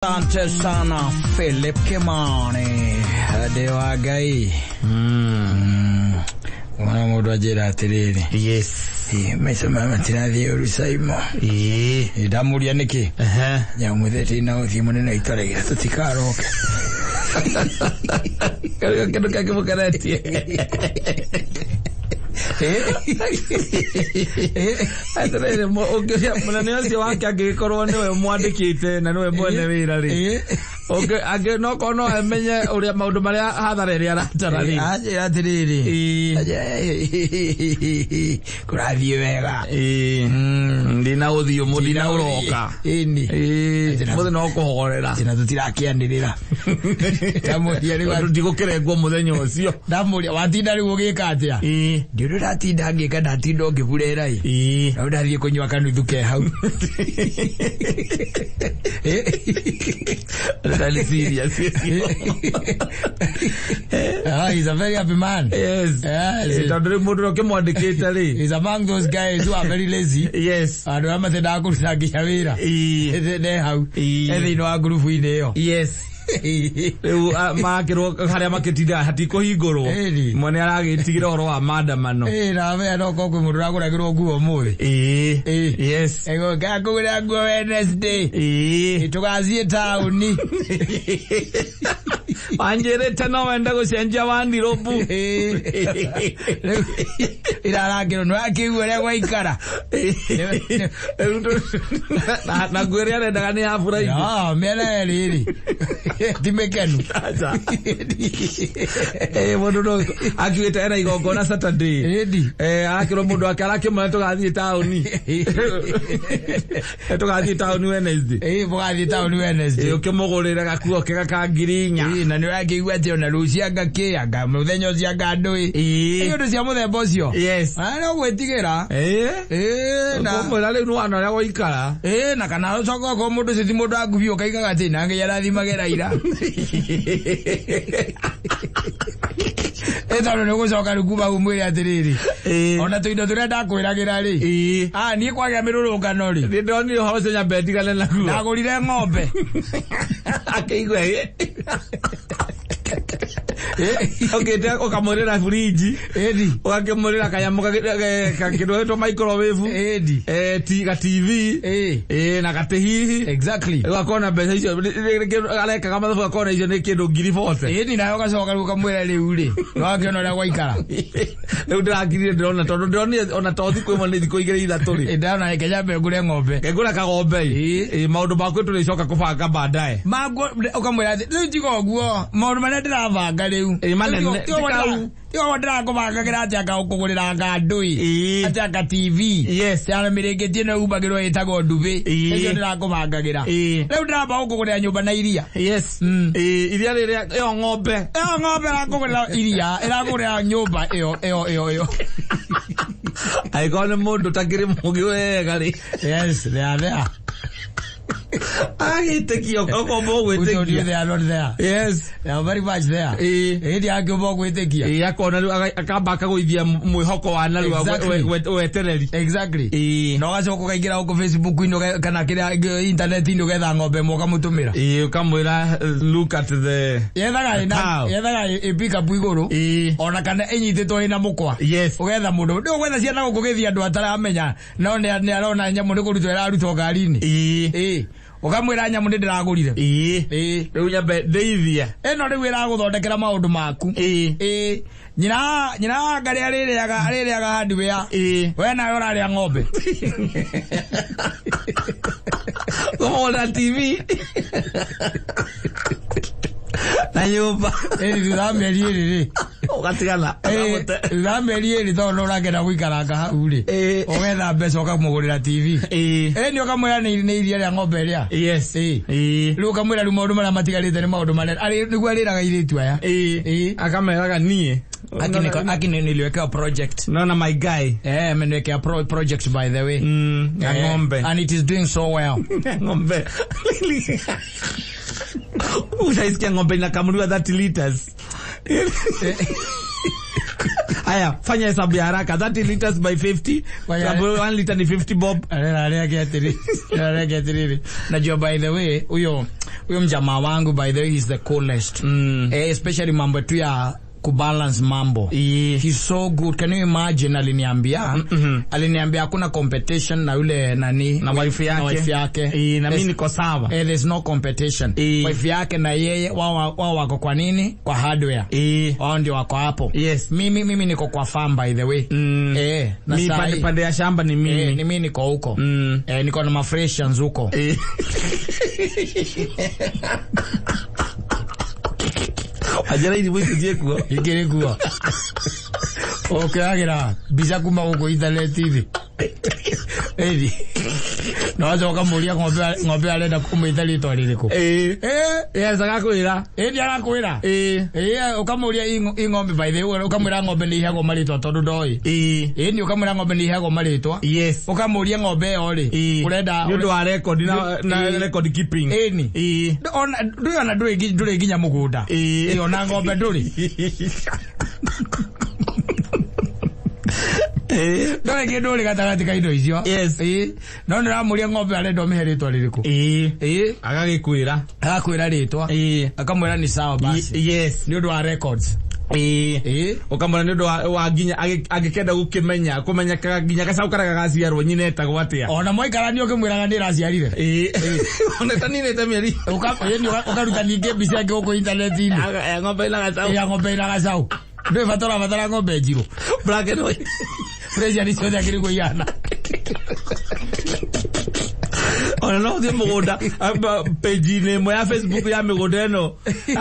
Asante sana Philip Kimani Dewa Gai Mwana mudu ajira atiriri. Yes. Mesema matina thi urusaimo. Damuri aniki. Nyamutheti na uthi munene itaragira tutikaroke. Kendo kakimukarati. Atere mo ogeya munene ucio wake agikorwo niwe mwandikite na niwe mwene wira ri. Okay, age no kono amenye uria maundu maria hathara ria ratara ri. Aje atiriri. Kurathie wega. Ndina uthio mudina uroka. Ini. Muthe no kuhorera. Tina tutirakianirira. Tamuria ri ndigukirengwo muthenya ucio. Ndamuria watinda ri ugika atia. Ndiru ratinda ngika ndatinda ngivurera i. Na ndathie kunywa kanuthu ke hau. Really serious. He's a very happy man. Yes. He's among those guys who are very lazy. Yes. And I'm at the dark Savira. Yes. Makiro Haramakita Hatiko Higoro. Monera Tigoro Amada Mano. I don't go to Murago Go movie. Yes. I go Gago Wednesday. It took us here town. Angere Tano and Dago Sanjavan di Robu. Iraki no Aki wherever I cara. Naguria and Dani Afra. Ah, Mela lady. Timekenu. What do you actually tell I go on Saturday? Akiro Mudo Kalaki Mato Adi Town. To Adi Town Wednesday. Adi Town Wednesday. You can more than a cook, Girin, and Ragi Wetter, and Lucia Gakea, Gamudenio Yagado. You to see the bossio. Yes, I know where to get her. Now, I don't know another color. Nakana Soko Komodo Simoda Gubio Kagatina, Yadi Magera. Esta no gozo akarukuba umwe atiriri. Ona tuindo turenda kwiragira ri. Ni kwa ya miruru kanori. Ndoni hose nya betigana na ku. Ndagurire ng'ombe. Akaigwe. Okay, tako kamorera fridge. Edi. Wakemorera kayamuka kakido to microwave. Edi. TV. Na katehihi. Exactly. Wakona besa hizo aleka kama ndo wakona hizo nekedo giri force. Edi na yoka soka kamwera leure. Wakiona la waikara. Leo ndakirire ndona tondo ndoni ona tothi kwemo ndi kuigire ithatori. Ndana ekeja begure ng'ombe. Ngegura kagombe. Maundu makwe tulicoka kubanga baadaye. Mago ukamwera rĩu tigo guo. Maundu maria ndiravanga rĩu. Yo wadra ko bagagira ataka ukugurira ngandui ataka TV. Yes. Yana miregetie na ubagiro etago nduve. Ejo ndira ko bagagira. Leo ndaba ukugurira nyumba na iria. Yes. Iria rĩrĩa yo ng'ombe. Yo ng'ombe ra kugurira iria irakugurira nyumba yo. Aikone mundu takiri mugi wega ri. Yes, they are there. I take you with they are not there. Yes, they are very much there. They are going with the gear. I come back with the Muhoko and exactly. No, I saw get out of Facebook window, can I get internet in together and Mokamutumira. You come with look at the I pick up Wigoro or I can any to in a Mokwa. Yes, whether Mudo, no, when I see a go give you a Taramena, no, they are near on and Yamuko to Aruto Garini. Okamwera nyamunde ndagurire. Reunya be Davia. No rewira guthondekera maundu maku. Nyina ngari aririaga hardware. We na yora ria ng'ombe. Komoda TV. Na nyumba. Ndameri ri. Ugatigana. Ndameri ri tono ragera guikaranga hau ri. Ogetha mbeca ukamugurira TV. Ni ukamwira ni iria ria ng'ombe ria. Yes. Riu ukamwira ri maundu maria matigarite ni maundu maria. Ari nigu ariraga iritu aya. Akameraga nie. Akine niliweka project. No, my guy. Ameniweka project by the way. Ng'ombe. And it is doing so well. Ng'ombe. Unaisikia ng'ombe inakamliwa 30 liters. Aya, fanya hesabu ya haraka. 30 liters by 50. Sababu 1 liter ni 50 bob. Najua by the way, Huyo mjamaa wangu by the way is the coolest. Especially mambo tu ya kubalance mambo. He's so good. Can you imagine aliniambia hakuna competition na yule nani na wife yake. Na mimi niko sawa. There's no competition. Wife yake na yeye wao wako kwa nini? Kwa hardware. Wao ndio wako hapo. Yes. Mimi niko kwa farm by the way. Na mimi pande ya shamba ni mimi. Ni mimi niko huko. Niko na mafreshans huko. Ajara ili mwitu jekuwa. Ikere kuwa. Okay, agira. Bisa kuma huko internet hivi. Edi. Na wazo wakamulia ngombe alenda kumwithali twaririko. Sagakwira. Edi agakwira. Ukamulia ingombe by the way, ukamwira ngombe ni ihego maritwa tondu ndoi. Ni ukamwira ngombe ni ihego maritwa. Yes. Ukamulia ngombe ori. Urenda ndu wa record na record keeping. Ona ndure ginya mugunda. Ona ngombe nduri. Ndore kiduri gatagati ka indo icio. Yes. No ndiramuria ngombe arenda mihe ritwa ririko. Agagikwira ritwa. Akamwira ni sawa basi. Yes. Ni undu wa records. Ukamwira ni undu wa ginya agikenda gukimenya kumenya ginya gacaukaraga gaciarwo nyine ta gwatia. Ona moikarani ukimwiraga ni raciarire. Ona tani ne tamiari. Ukaruta ninge bici yake huko internet-ini. Ngombe ina gacau. Ngombe ina gacau. Ndio fatara ngombe njiro. Black and white. Freja ni soja kiriko yana. Ona no thie mugunda page ni mo ya Facebook ya migunda eno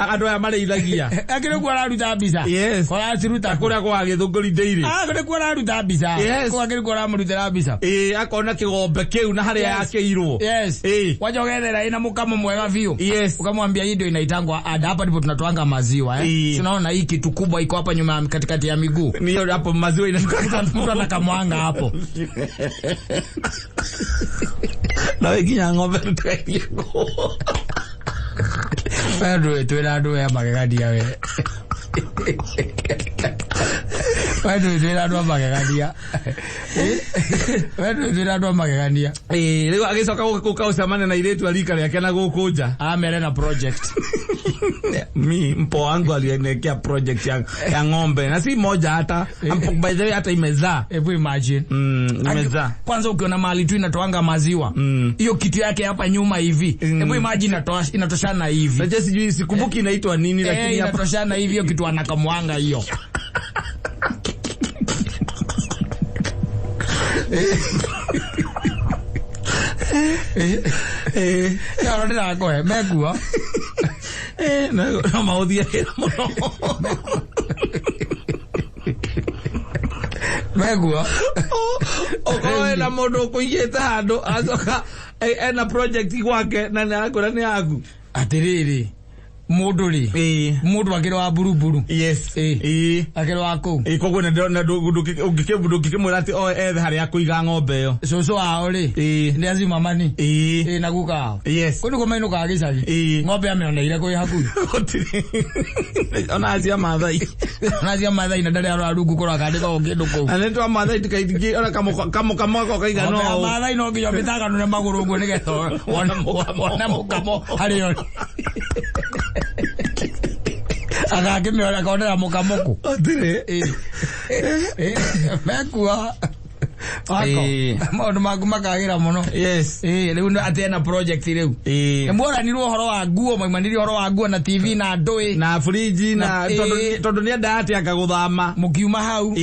andu aya mareithagia akire kwa raruta mbica. Yes. Kwa ciruta kuria kwa githunguri ndeire akire kwa raruta mbica. Kwa akire kwa ramurutira mbica. Akona kigombe kiu na haria yakeirwo. Yes. Wajogethera ina mukamo mwega biu. Yes. Ukamwambia hii ndio inaitangwa ada, hapa ndipo tunatoanga maziwa tunaona hii kitu kubwa iko hapa nyuma katikati ya miguu. Ni hapo maziwa inatoka mtu anakamwanga hapo. Na weginya ngombe tukaiyeko. Pedro tuelado ya magadia we. Pedro tuelado magadia. Pedro tuelado magadia. Leo agicoka gukaucamane na iretu alika yake na gukunja. Amere na project. Mi mpo wangu alienekea project ya ngombe. Na si moja hata. By the way hata imezaa. Hebu imagine. Imezaa. Kwanza ukiona mali tu inatoanga maziwa. Hiyo kitu yake hapa nyuma hivi. Hebu imagine inatoshana hivi. Sasa sijui sikumbuki inaitwa nini lakini hapa inatoshana hivi hiyo kitu anakamwanga hiyo. Ya ndira koe megua. Na maudhia muno. Megua. Okoe na mundu kuigita handu azoka ena project gwake na nakora ni yaku. Atiriri. Mundu akiro wa buruburu. Yes. Akiro wako. Koguo na ungikimwira ati ethe haria kuiga ngombe yo. Soso wao ri. Ni azima mani. Na guka. Yes. Kuni komeno ka gicagi. Ngombe ameoneire koi haku. Ona azia mathai. Azia mathai na ndari arungu kora kandika ongindu ko. Anetwa mathai tikaithigi ona kamo ko kaiga no. Mathai no nginya bitagano na maguru ngo nigetho. Ona mukamo hari yo. Agake me ora kaona mukamoku. Atire. Mekua. Ako. Maundu maku makagira muno. Yes. Riu ndo atena project riu. Mbora ni ruhoro wa nguo, maimaniri horo wa nguo na TV na ndui na fridge na tondu ni ndati akaguthama. Mukiuma hau.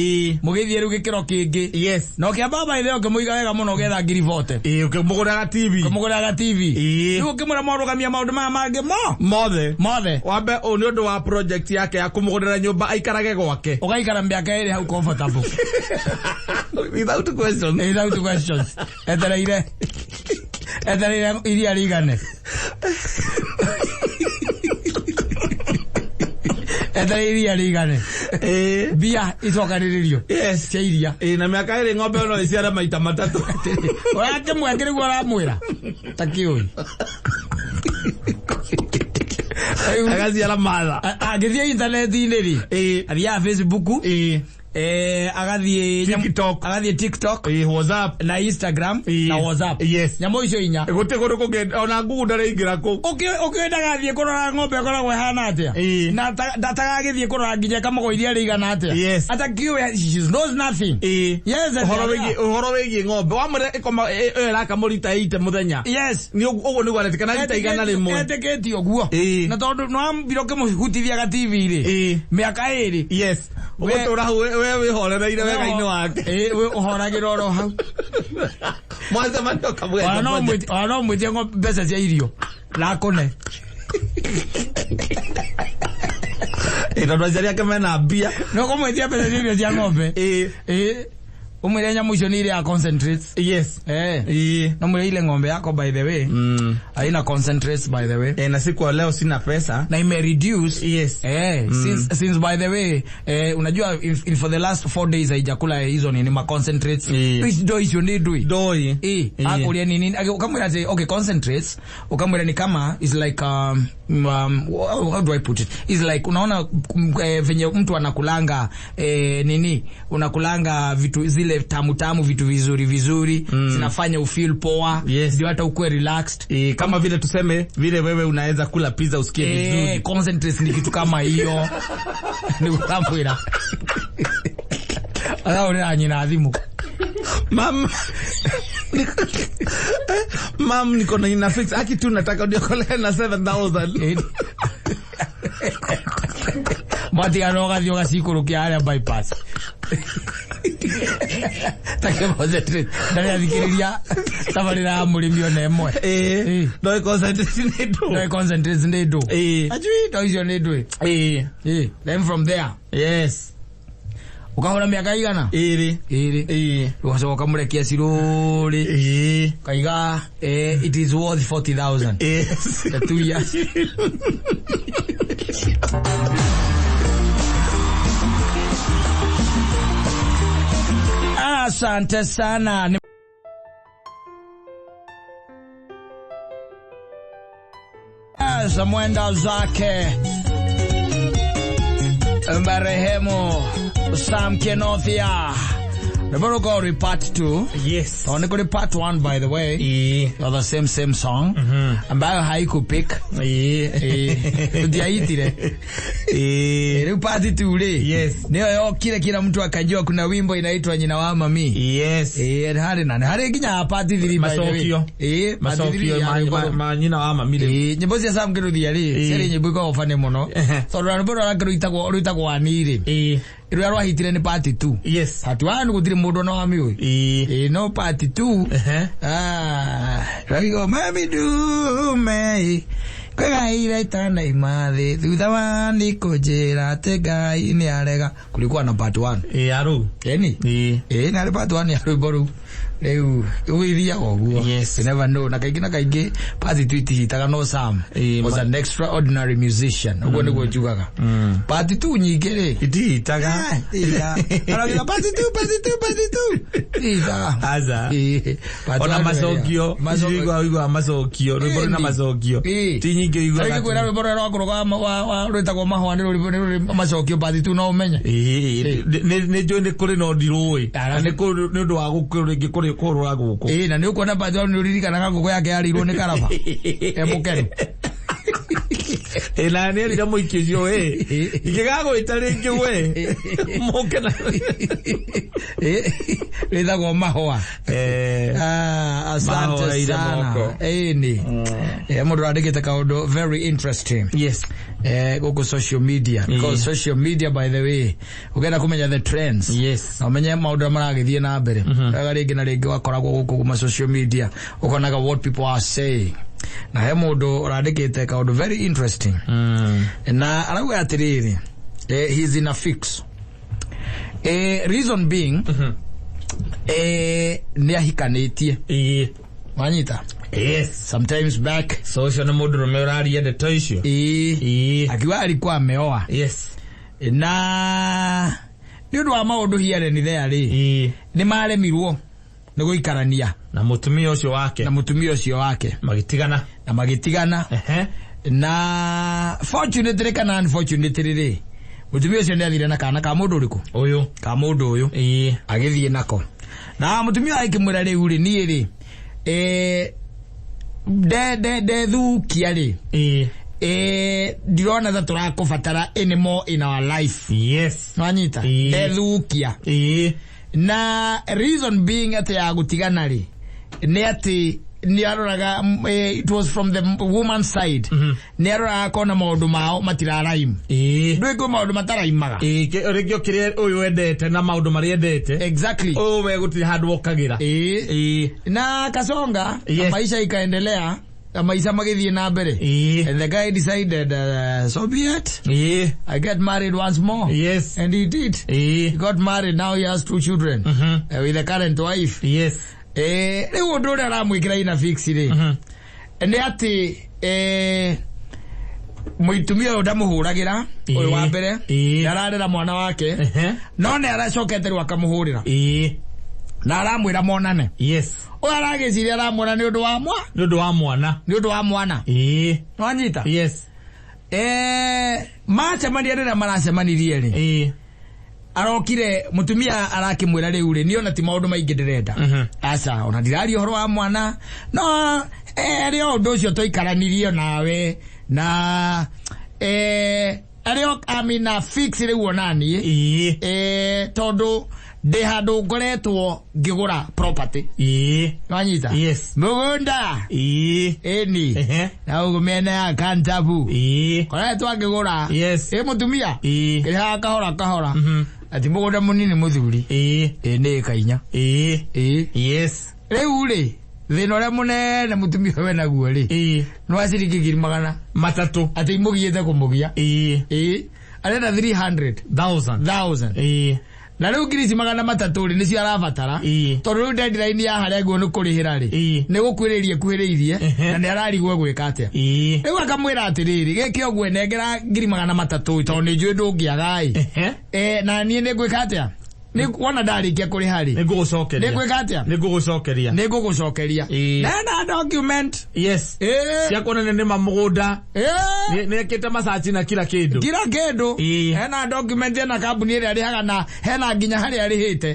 Mugithie riu gikiro kingi. Yes. No kiamba ba itheo kimuiga wega muno getha ngiri vote. Ukimugura TV. Kumugura TV. Riu kimura morugamia maundu ma mangi mothe. Wambe ni undu wa project yake ya kumugurira nyumba aikarage gwake. Ugaikara miaka iri hau comfortable. Without questions. Etereire iria rigane. Iria rigane. Bia icokaniririo. Yes. Cia iria. Na miaka iri ngombe no iciara maita matatu. Urake mwekere gwa ramwira. Takioi. Agaciara matha. Agithie internet-ini ri. Athia Facebook. agathie TikTok, WhatsApp na Instagram na WhatsApp. Yes. Nyamo icio inya. Gote godo kugenda ona ngunda reingira ku. Okay ndagathie kurora ng'ombe koragwo hana atia. Na datagagithie kurora nginya kamago iria rigana atia. Yes. Ata kiwe she knows nothing. Yes. Uhoro wigi ng'ombe wamure ikoma raka murita 8 muthenya. Yes. Ni ugo ni gwaretikana rita igana rimwe. Eteketi oguo. Na tondu no ambiroke muhutithia ga TV ri. Miaka iri. Yes. Ugotora we horereire wega ino wake. We uhoragira oro hau. Mwanza mando kamwe. Ano mwite ng'ombe pesa cia irio. Rakone. Ndo njaria kemena mbia. No komwetia pesa cia irio cia ng'ombe. Umwire nyamũ icio ni ile ya concentrates. Yes. No mwire ile ng'ombe yako by the way. Haina concentrates by the way. Na siku leo sina pesa. Na ime reduce. Yes. Since by the way, unajua for the last 4 days haijakula hizo ni ma concentrates. Hizo ni doi. Akulia nini? Ukamwira say okay concentrates. Ukamwira ni kama is like how do I put it? Is like unaona venye mtu anakulanga nini? Unakulanga vitu zile tamu vitu vizuri zinafanya ufeel poa, ndio hata ukue relaxed. Kama vile tuseme vile wewe unaweza kula pizza usikie vizuri. Concentrates ni kitu kama hiyo. Ni ukamwira. Ala ule anyina adhimu. Mam niko na ina fix aki tu nataka uniokole na 7,000. Mwatigano gathio gacikurukia aria bypass. Take concentrate. Ndari athikiriria tabarira murimi ona emwe. No concentrate ni do. Ajui to icio ni do. Then from there. Yes. Ukahora miaka igana? Iri. Ugacoka murekia ciruri. Kaiga it is worth 40,000. Yes. The 2 years. Asante sana. Mwenda zake marehemu Sam Kenothia. Never go to part 2. Yes. Only go to part 1 by the way. The same song. Ambayo haiku pick. Udiaitire. Part 2 le. Yes. Neo kila mtu akajua kuna wimbo inaitwa Nyina wa Mami. Yes. Hadi kinya part 3 Masokio. Masokio Nyina wa Mami le. Nyimbo cia Sam Kenothia le. Seri nyimbo iko ofane muno. So rwimbo rwitagwo Anire. Irwa rwahitire ni part 2. Yes. Hatuani gutire mundu na wamiwe. No part 2. Ragigo mami du me. Kwega ira itana imathi. Thutha wa ndiko njira tegai ni arega. Kulikuwa na part 1. Aru. Eni? Na part 1 ya rwimbo Leu uiria oguo. Yes. You never know. Na kaingi part 2 itihitaga no Sam was an extraordinary musician. Ugo niguo njugaga. Part 2 nyingire itihitaga. Araga part 2. Ita. Aza. Ona masokio. Igwa masokio. Rwimbo na masokio. Ti nyingi igwa. Ari kwera rwimbo rwa kuroga wa rwitagwo mahwa ni masokio part 2 no umenya. Ne joine kuri no ndirui. Ne ndu wa gukuri kuri korwa guko. Na ni ukona part 1 uririkana nguko yake yarirwo ni karaba. Mukere. Na ne ri mo ikizio ikigago itaringi we. Mukena. Ritagwo mahwa. Asante sana. Ni. Mundu andikite kaundu very interesting. Yes. Go social media. Because social media by the way, ugenda kumenya the trends. Yes. Na umenya maundu maragithie na mbere. Ringi na ringi wakoragwo guku kuma social media. Ukonaga what people are saying. Na he mundu urandikite kaundu very interesting. Na arauga atiriri, he's in a fix. Reason being, ni ahikanitie. Wanyita? Yes. Sometimes back. Social na mundu rumerari yende toisho. Akiwa alikuwa ameoa. Yes. Na niundu wa maundu hiare ni there ni maremirwo ni guikarania na mutumia ucio wake magitigana na fortunately kana unfortunately mutumia ucio ndathire na kana ka mundu riku uyu ka mundu uyu agithie nako na mutumia aikimwira riu ri ni ri de thukia ri dirona that turakubatara anymore in our life. Yes. Nwanyita de thukia na reason being ati ya gutigana ri ni ati niaroraga it was from the woman's side. Niaroraga kona maundu mao matiraraim ndwiko maundu mataraimaga rekio kire uyu endete na maundu mari endete exactly we guti handu okagira na kasonga maisha ikaendelea maisha magithie na mbere and the guy decided so be it I get married once more. Yes. And he did. He got married, now he has 2 children with the current wife. Yes. Leo ndo aramwikira ina fix ri ndi ati muitumia ndamuhuragira uyu wa mbere ararera mwana wake no ne aracokete ru akamuhurira na aramwira monane. Yes. Uyu aragiciria aramwona ni undu wa mwana nwanyita. Yes. Macemania rira maracemanirie ri arokire mutumia arakimwira riu ri niona ti maundu maingi ndirenda aca ona ndirari horo wa mwana no rio undu ucio toikaranirio nawe na ario amina fix riu onani tondu de handu ngoretwo ngigura property nwanyita. Yes. Mugunda eni na ugumena ya kantabu koretwo ngigura mutumia kiriha kahora ati mugunda munini muthuri ni kainya yes. Riu ri thina ria munene mutumia we naguo ri no aciriki 300 ati imugiete kumugia arenda 300,000 na riu ngiri 300 ni cio arabatara tondu riu deadline ya haria guo ni kurihira ri ni gukwiririe kuhiriirie na ni ararigwo gwika atia riu akamwira atiriri giki ogwe nengera ngiri 300 tondu ni njui ndungiaga na nie ni gwika atia ni wona ndarikia kuriha ri ni gugucokeria ni gugucokeria na document. Yes. Cia kuonania ni mamugunda ni ekite masachi na kila kindu hena document na kambuni iri arihaga na hena nginya hari arihite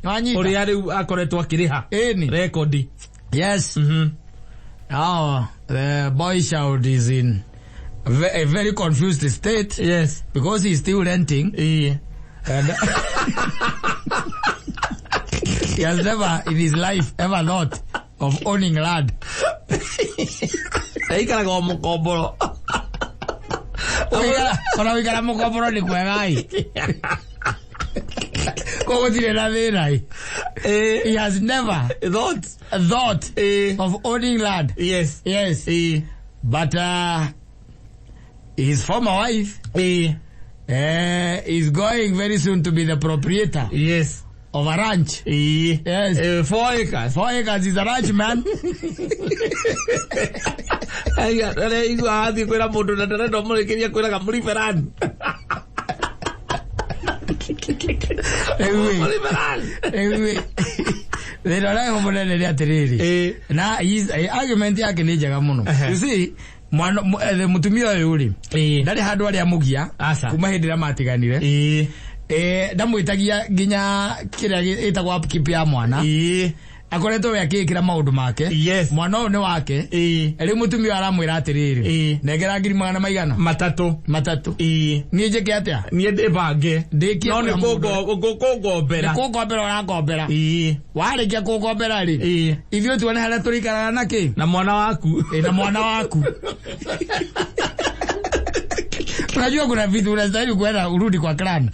nwanyita uri ari akoretwo akiriha record. Yes. Now the boy child is in a very confused state. Yes. Because he's still renting and he has never in his life ever thought of owning land. Aikara go mukomboro Kona wikara mukomboro ni kwegai kogo dire na thirai. He has never thought of owning land. Yes. But his former wife is going very soon to be the proprietor. Yes. Of a ranch. Yes. 4 acres. 4 acres is a ranch, man. Aya, igu athi kwira mundu na ndare ndo murekeria kwira ka muliferan. Ewe. Thina rai homonene ri atiriri. Na his argument yake ni njega muno. You see, mutumia uyu ri ndari handu ari amugia kuma hindi ria matiganire ndamwitagia nginya kiria itagwa upkeep ya mwana akoretwo we akikira maundu make. Mwana uyu ni wake ri mutumia aramwira atiriri nengera 300,000 ni njike atia ni ndibange no ni kugombera uragombera warikia kugombera ri ithio tuone haria turikaraga naki na mwana waku unajua kuna vitu unastahili kwenda urudi kwa clan.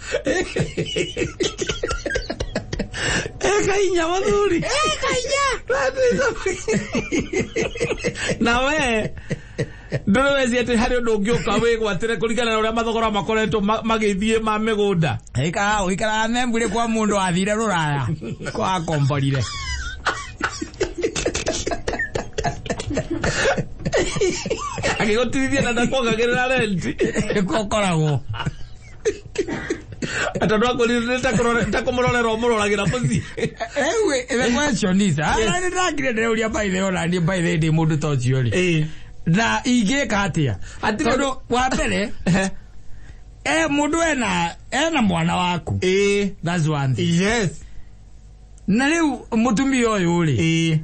Kainya madhuri na we ndoro wezi ati hari undu ngioka we gwatire kurigana na uria mathogora makoretwo magithie ma migunda ikara nembure kwa mundu athire ruraya kwa komborire akigotirithia na ndakogagirira renti ikokoragwo atandu akorire takumurorera umurораgira muthii. Ewe the question is I ndakire ndeuria by the ona ni by the ndi mundu tocio ri na igeka atia tondu wa mbere Mundu ena mwana waku. That's one thing. Yes. Na riu mutumia uyu ri.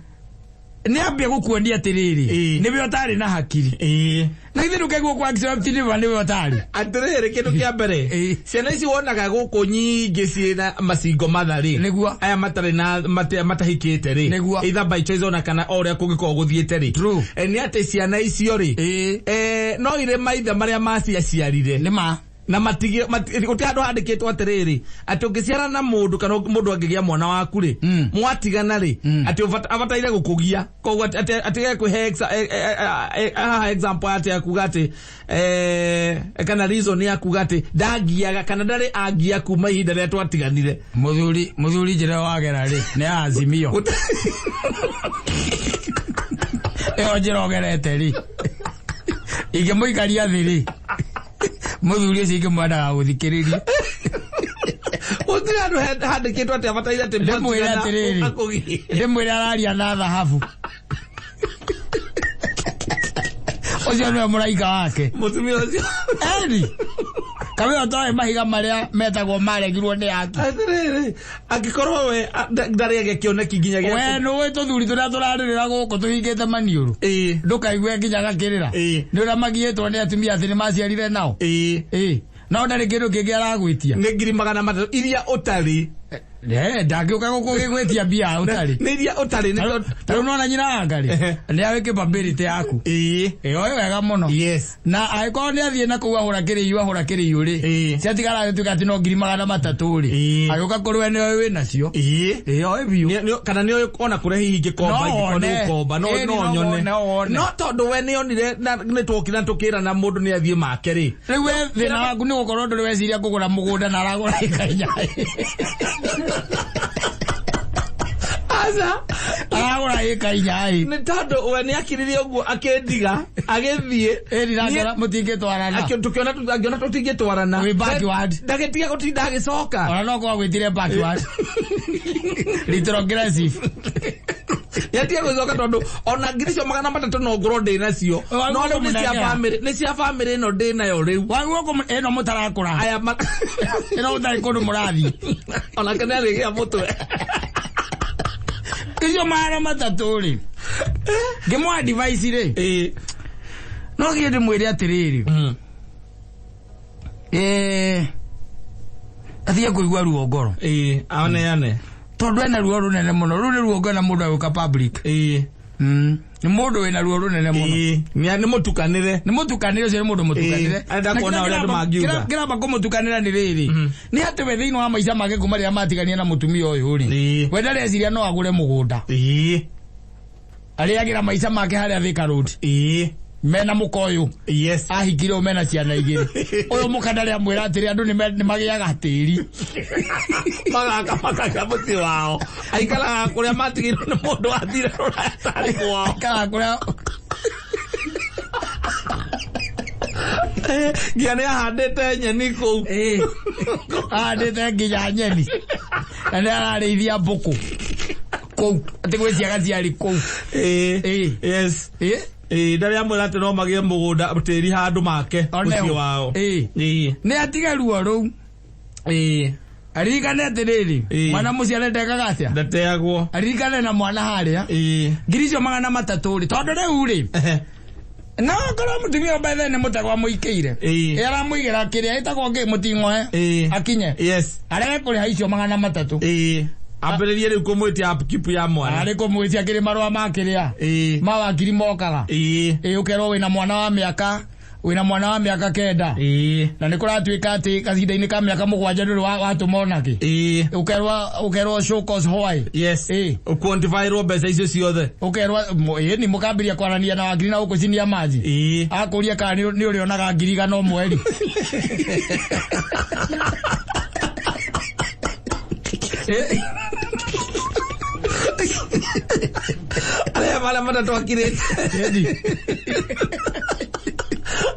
Ni ambia gukuondia atiriri. Niwe utari na hakiri. Na ithe ndukegwo kwa accept niwe utari. Atiriri kindu kia mbere. Ciana ici wonaga guku nyingi ciina macingo mathari. Niguo. Aya matari na matahikite ri. Either by choice ona kana oria kungiko guthiete ri. True. Ni ate ciana icio ri. No ire maithe maria maciaciarire. Nima. Na matigi utiandu handikitwo atiriri ati ungiciara na mundu kana mundu angigia mwana waku ri mwatigana ri ati abataire gukugia koguo ati kuhe example ati akuga ati kana reason ya kuga ati ndagiaga kana ndari agia kuma ihinda ria twatiganire muthuri njira wagera ri ni azimio Njorogerete ri ingemuikaria thiri muthuri ucio ingimwendaga guthikiriria utira andu handikitwo ati abataire ati ndimwira araria na thahabu ucio niwe muraika wake mutumia ucio kawe otoe mahiga maria metagwo maregirwo ni yake atiriri agikorwo we ndari agekioneki nginya gya we no we tuthuri turia turaririra guku tuhingite maniuru ndukaigue nginya gakirira ni uria magietwo ni atumia ati ni maciarire nao no ndari kindu kingi aragwitia ni 300 iria utari ndagiuka gukugigwitia bia utari ni iria utari ni nona nyina angari ni awike babirite yaku oyo wega muno yes na aiko ni athie na kuwa hura kiriyu ri ciatigara tuka ati no 300 ri agiuka kurwe ni oyo wina cio oyo biu kana ni oyo ona kure hihi gikomba gikomba no nyone no tondu we ni onire ni twokira tukira na mundu ni athie make ri riu we thina waku ni gukorwo nduri weciria kugura mugunda na aragura ikainya Aza agora ikainyai ni tondu we ni akiririe uguo akendiga agithie ndiragera mutingitwarana tukiona tutingitwarana we backward ndagetiga gutinda agicoka ona no kwa gwitire backward retrogressive yatia gucoka tondu ona ngiricio 300 no ngoro ndi nacio no riu ni cia family no ndi nayo riu waguo eno mutarakura aya eno utari kundu murathi ona kana rigia mutwe icio 300 ri ngimwa device ri no giende mwire atiriri athia kuigua ruo ngoro ane tondu ena ruo runene muno ru ni ruo ngona mundu aguka public ni mundu wina ruo runene muno ni mutukanire ucio ni mundu mutukanire anda kuona ule andu magiuga kira bako mutukanira ni riri ni ati we thiino wa maica make kuma ria matigania na mutumia uyu ri we ndare ciria no agure mugunda ariagira maica make haria Thika Road mena mukoyu yes ahikire mena ciana igiri uyu mukandari amwira atiri andu ni magiaga tiri makaga muti wao aikala kuria matigirwo ni mundu athire ruraya kwao aikala kuria nginya ni ahandite nyeni kuu ahandite nginya nyeni na ni ararĩithia mbũkũ kũu atĩ gwĩciaga ciarĩ kũu yes ndari amwe ati no magie mugunda tiri handu make ucio wao ni atiga ruo ruu aririkane atiriri mwana muciare ndekaga atia ndateagwo aririkane na mwana haria ngiricio 300 ri tondu riu ri no korwo mutumia mbaithe ni mutagwa muikiire aramuigira kiria itagwo ngi muting'oe akinye arege kuriha icio 300 ambiririe riu kumwitia upkeep ya mwana ari kumwitia kiri marwa makiria mawakiri mokaga ukerwo wina mwana wa miaka 9 na ni kuratuika ati kahinda-ini ka miaka 7 nduri watuma ki ukerwo show cause Hawaii quantify ro mbeca icio ciothe ukerwo ni mukambiria kwarania na wagiri na ukucinia maji akuria kana ni urionaga ngiriga no mweri ale mala matatu akire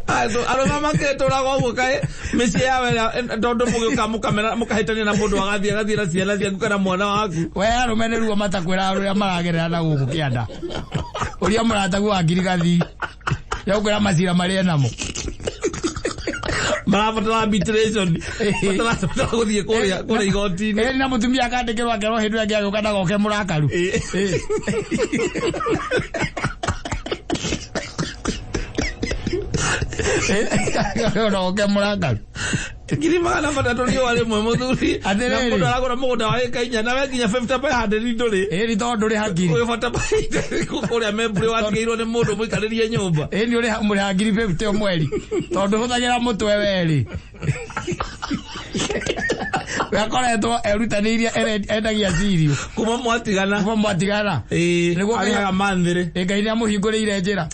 alo mama ke torago ugo kai misi ya tondu mugiuka mukamera mukahitania na mundu agathie na ciana ciaku kana mwana waku we arumene ruo matakwira aruria maragerera na guku kianda uria muratagu wa ngirigathi yaukira macira maria namo Marabatara arbitration. Batara guthie kuria igoti-ini. Na mutumia akandikirwa ngero hindu yangi agukana goke murakaru. Goke murakaru. Kiri magana matatu ndio wale mwe muthuri. Na mundu aragura mugunda wa eka inya na we nginya 50 by 100 nduri. Ri to nduri hangiri. Uyu bata kuria membri watigirwo ni mundu muikaririe nyumba. Ni uri muri hangiri 50 mweri. Tondu huthagira mutwe weri. Wakoretwo erutaniria endagia cirio kuma Mwatigana niguo ayaga manthiri Ngai ni amuhingurire njira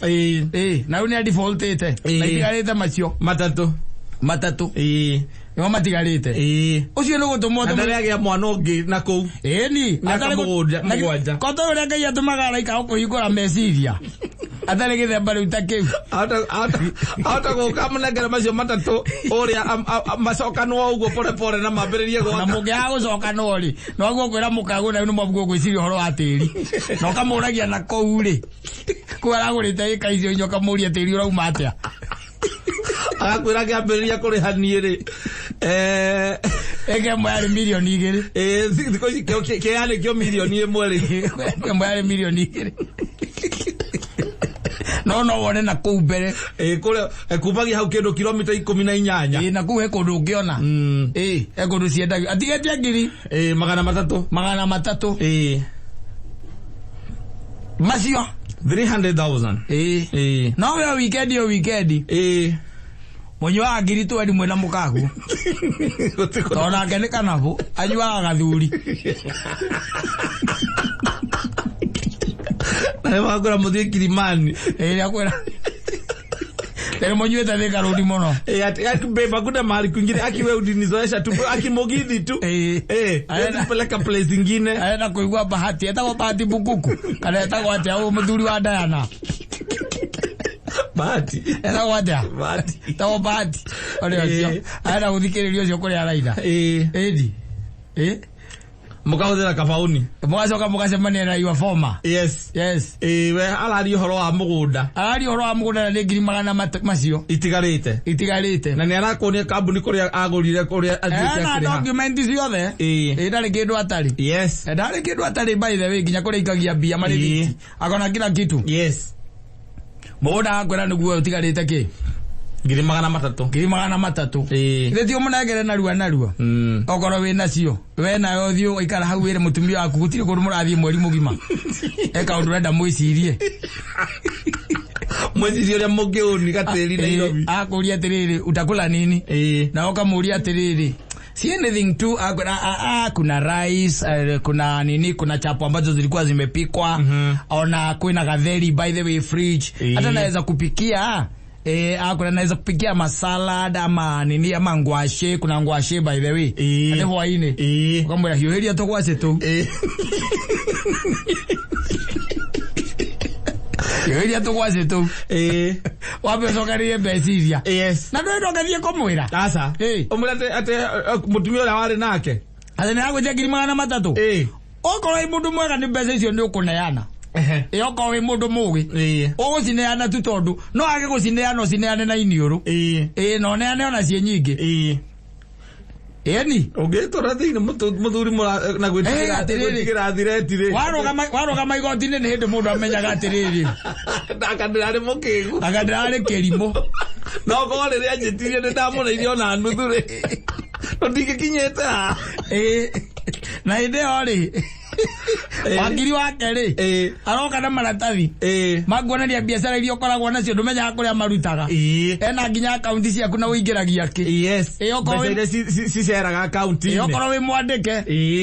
na riu ni defaultite na itigarite macio matatu no matigarite ucio ni gutumwo ndariagia mwana ungi na kuu ni mugwanja koto uria Ngai atumaga araika kuhingura meciria atari githemba riu ta kiu ata guka munengera macio matatu uria macokanwo uguo pole na mambiririe gwaka na mungia gucokana ri no guo kwira mukagu na no mabugo gwiciria horo wa tiri no kamuragia na kou ri kwara ika icio nyoka muria tiri urauma atia agakwira ngambiriria kurihanie ri ege mwari milioni 2 thiko ici kiani kio milioni 1 ri mwari milioni 2 no wone na kou mbere kuria kubagia hau kindu kilomita 18 na kou he kundu ungiona he kundu ciendagio atigetie ngiri magana matatu macio 300,000 no we weekend munywa ngiri tu mwena mukagu tona ngene kanabo anywa gathuri na wagura muthie Kilimani akwera tere monywe ta thika rudi muno ati beba kuda mali kwingine akiwe udinizoesha tu akimogidi tu peleka place zingine aenda kuigwa bahati etagwo bahati bukuku kana etagwo ati au muthuri wa Diana bahati etagwo ati tawo bahati ole acio aenda guthikiririo ucio kuri araida edi mukahuthira kabauni mugacoka mugacemania na your former yes we arari horo wa mugunda na ngiri magana macio itigarite na ni arakonia kambuni kuria agurire kuria na document ciothe ndari kindu atari ndari kindu atari by the way nginya kuria ikagia bia marithiti akona kila kitu mugunda akwira niguo utigarite ki ngiri magana matatu ile tio munagere narua okoro we nacio we nayo thio ikara hau wire mutumia waku gutire kundu murathie mweri mugima eka undu renda mwicirie uria mungiuni gatiri Nairobi akuria atiriri utakula nini na okamuria atiriri si anything tu kuna rice kuna nini kuna chapo ambazo zilikuwa zimepikwa ona kuna gatheri by the way fridge hata naweza kupikia kuna naweza kupikia masalad ama nini ama ngwashe kuna ngwashe by the way ate hwaine ukamwira hiyo to kwase tu hiyo to kwase tu wape sokarie besiria na ndo ngathie komwira sasa umulate ate mutumia ule wale nake ate na agwe ngiri magana matatu okoro mundu mwega ni mbeca icio ni ukuneana yoko we mundu mugi ugucineana tu tondu no age gucineana ucineane na iniuru no neane ona cie nyingi ni ugitora thini muthuri na gwitikira thireti ri waruga igoti-ini ni hindi mundu amenyaga atiriri ndakandirari mukigu akandirari kirimo no ko riria njitirie ni ndamureire ona nuthu ri ndingikinyite na hindi yo ri wangiri wake ri aroka na maratathi maguoneria biacara iria ukoragwo nacio ndumenyaga kuria marutaga ena nginya akaunti ciaku na uingiragia ki mbeca iria ciceraga akaunti-ini okorwo wi mwandike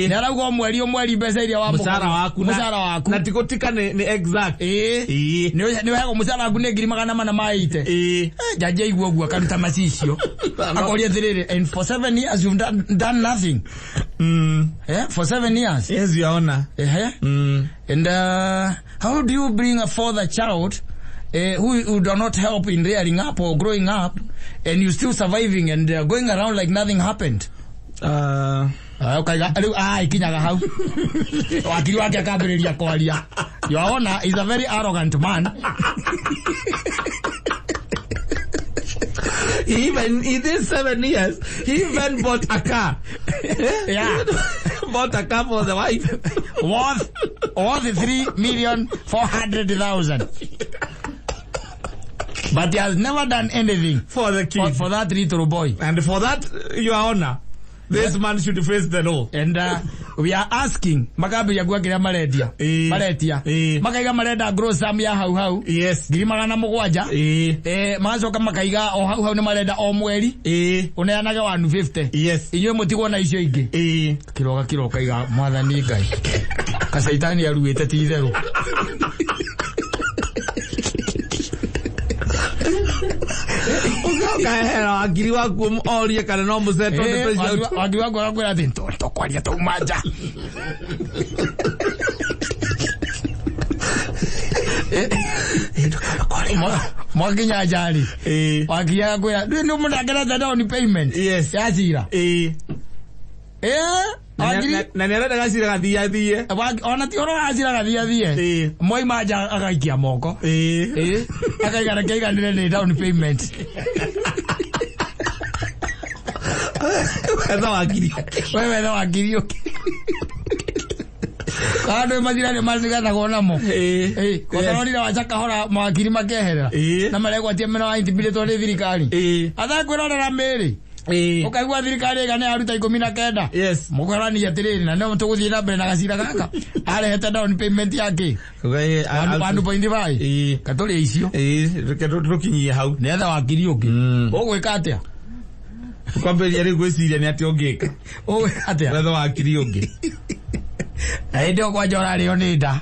ni arauga mweri mbeca iria wa mucara waku na tigutika ni exact ni wega mucara waku ni ngiri magana mana maite jaje igua guo akaruta macicio akoria thiriri and for 7 years you've done nothing for 7 years yes you are honor and how do you bring a further child who do not help in rearing up or growing up and you still surviving and going around like nothing happened ikinyaga hau wakiri wake akambiriria kwaria your honor is a very arrogant man in these 7 years, he even bought a car. Yeah. Bought a car for the wife. Worth 3,400,000. But he has never done anything for the kid. For that little boy. And for that, Your Honor, this man should face the law. And we are asking, Magabi ya guagira maledia. Maletia. Makaiga maleda grow samia hau. Yes. Girimagana mugwaja. Mazo kama kaiga o hau ni maleda o mweri. Uneanaga 150. Yes. Inyo mutigwo na icio ingi. Kiroga kaiga mwathani ngai. Kasaitani aruite ti theru. Ukahera akiri waku orie kana no museto de president akiri waku akwira tinto kwaria to maja Mwakinya ajali wakia kwira ndio mnagera down payment. Yes. Yajira na nera gacira gathia ona ti oro gacira gathia moi maja agaikia moko akaigana keiganire ni down payment wewe ndo akirio kado mazira ni maziga na gona mo kwa sababu ni wachaka hora mwakiri makeherera na malegwa tie mena intibile to le thirikari atha kwirorera meri ukaigwa thirikari gane aruta 19. Yes. Mukorani yatiriri na no tuguthie na mbere na gacira gaka arehete down payment yake 1.5 katoli icio reke tukinyie hau netha wakiri uki ugwika atia kwambe yari gwiciria ni ati ungika atia netha wakiri ungi ndio kwa jora leo nida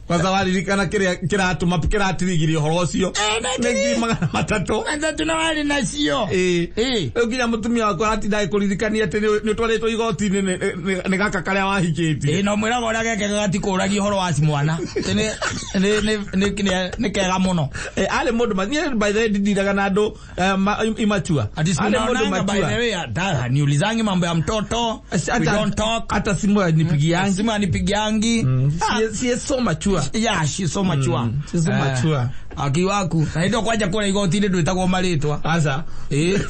kwa sababu nilikana kiratuma kiratirigiri horo ucio ngi magana matatu enda tunawali na cio ukinya mutumia wako ati dai kuririkania ati ni twaretwo igoti ni gaka karia wahikiti no mwira gora geke gati kuragi horo wa mwana ni kega muno ale mundu manyere by the way didiraga na andu imachua ale mundu by the way niulizangi mambo ya mtoto we don't talk hata simu anipigiangi she is so mature. Yeah, she's so mature. She's so mature. Akiwaku na ndio kwaja kula igoti ile ndio itagwo maritwa asa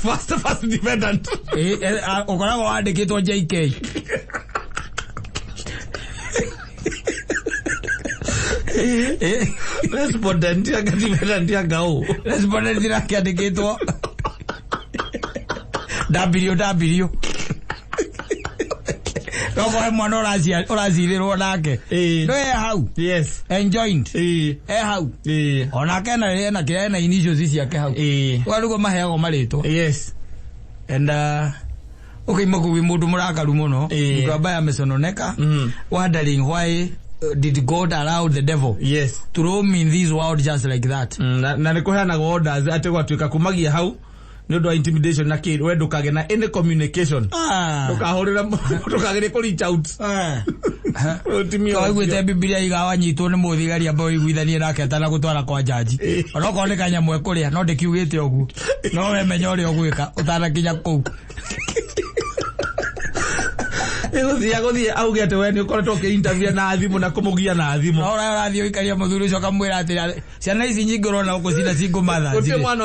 first defendant okora wandikitwo JK respondent ya defendant ya gao respondent ya kiandikitwo WW Koko mwana oraziriro nake no hau yes enjoyed hau ona kana na kena initials ciake hau warugo mahego marito yes and okay magubi mundu murakaru muno ngabaya mesononeka wondering why did God allow the devil to roam in this world just like that na nikuheana orders ate gwatuika kumagia hau no do intimidation na kid we ndukage na any communication ndukahurira ndukagire ku reach out utimio wigwite Biblia igawanyitwo ni muthigari amba wiguithanie nake atana gutwara kwa jaji onoko ni kanya mwe kuria no ndikiugite ogu no we menya uri ogwika utana kinya ku guthie auge ate we ni ukoretwo ki interview na thimu na kumugia na thimu ora radio ikaria muthuri ucio kamwira ati ciana ici nyingi urona uko cina cingu matha uti mwana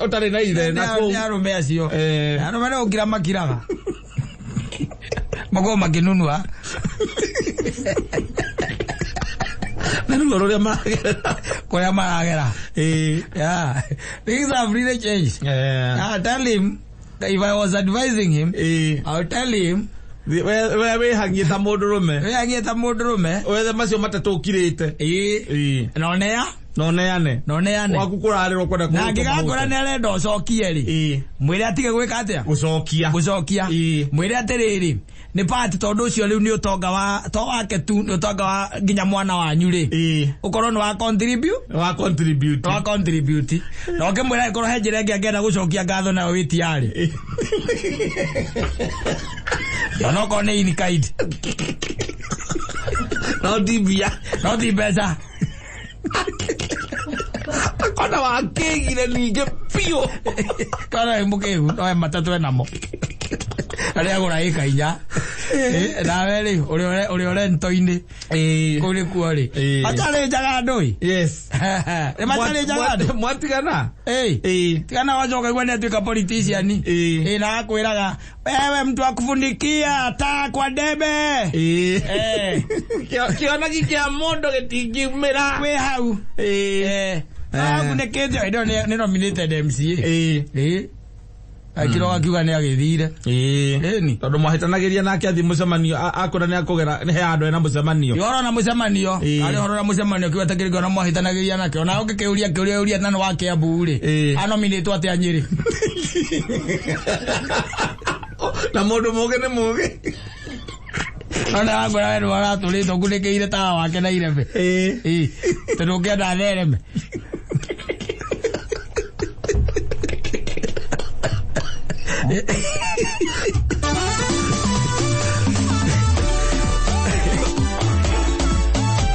utari na ithe na ku arume acio arume no ngira makiraga mago makinunua nanu roria maragera yeah things have really changed tell him if I was advising him I would tell him we hangita mundurume wethe macio matatu ukirite noneane wakukurariro kwenda ku na ngigakora ne arenda ucokie ri mwire atige gwika atia gucokia mwire atiriri ni part tondu ucio riu ni utonga wa to wake tu ni utonga wa nginya mwana wanyu ri ukorwo ni wa contribute no ukimwira ikorwo henjire ngenda gucokia ngatho na witiari no kone ini kaid no dibeza kona wakegire ninge pio kana mukegu no matatu enamo Ari agora ikainya. Na weli uri ntoini. Kuri kuori. Atale jaga ndoi. Yes. Matale jaga. Mwatigana. Tigana wajoka kwenda tuka politician. Na akwiraga wewe mtu akufundikia ata kwa debe. Kiona kikia mondo getigimera. We hau. Kunekeje ndo ni nominated MCA. Akiro akiuga ni agithire. Ni tondu mwahitanagiria nake athi mucemanio akora ni akugera ni he andu ena mucemanio. Yoro na mucemanio. Ari horo na mucemanio kiwa takirigo na mwahitanagiria nake. Ona ukiuria nano wake abure. Anominate ate anyiri. Na mundu muge ni muge. Ona agora weru aratulito kunekeire tawa wake na irebe. Turuke na thereme.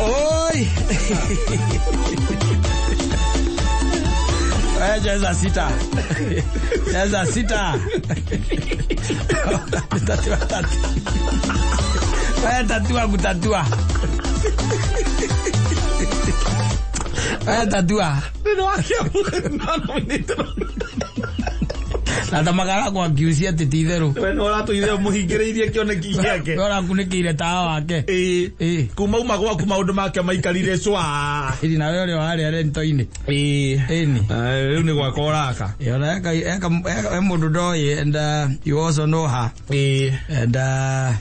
Oi. Jaza sita. Tatua. Ndio akia Nata magara kwa kiusia titithero. Weno ora tuithero muhingireirie kioneki giake. Ora kunikire tawa wake. Kuma uma gwa kuma undu make maikarire cwa. Iri na wewe wale ale ntoine. Ni. Riu ni gwa koraka. Yora eka mundu doye and you also know her. And the